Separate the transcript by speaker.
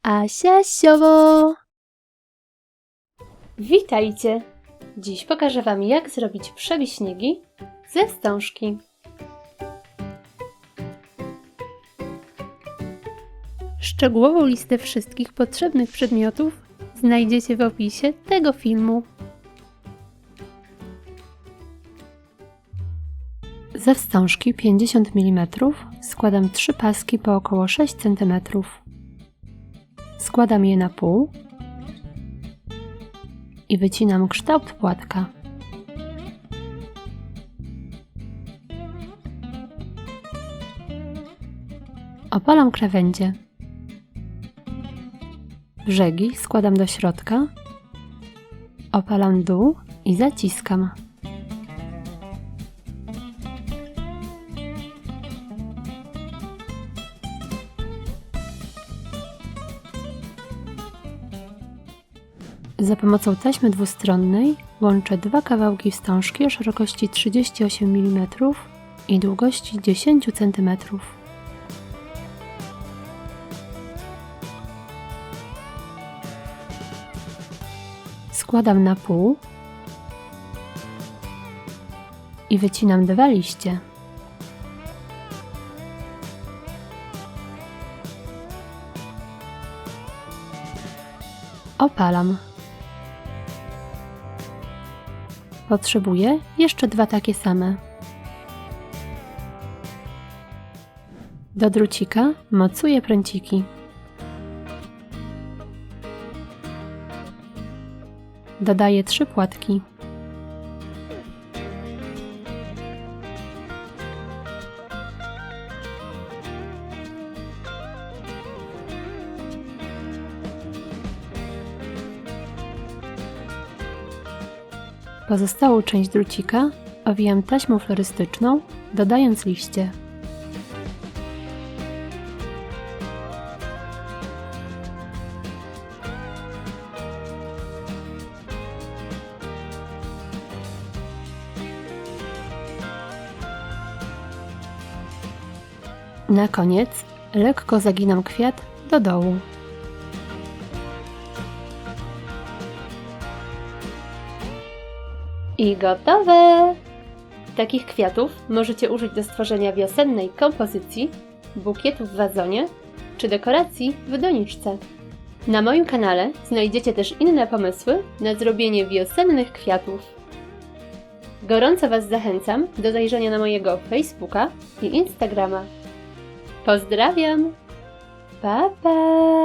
Speaker 1: Asia Siowo! Witajcie! Dziś pokażę Wam, jak zrobić przebiśniegi ze wstążki. Szczegółową listę wszystkich potrzebnych przedmiotów znajdziecie w opisie tego filmu. Ze wstążki 50 mm składam 3 paski po około 6 cm. Składam je na pół i wycinam kształt płatka. Opalam krawędzie. Brzegi składam do środka, opalam dół i zaciskam. Za pomocą taśmy dwustronnej łączę dwa kawałki wstążki o szerokości 38 mm i długości 10 cm. Składam na pół i wycinam 2 liście. Opalam. Potrzebuję jeszcze 2 takie same. Do drucika mocuję pręciki. Dodaję 3 płatki. Pozostałą część drucika owijam taśmą florystyczną, dodając liście. Na koniec lekko zaginam kwiat do dołu. I gotowe! Takich kwiatów możecie użyć do stworzenia wiosennej kompozycji, bukietu w wazonie czy dekoracji w doniczce. Na moim kanale znajdziecie też inne pomysły na zrobienie wiosennych kwiatów. Gorąco Was zachęcam do zajrzenia na mojego Facebooka i Instagrama. Pozdrawiam! Pa, pa!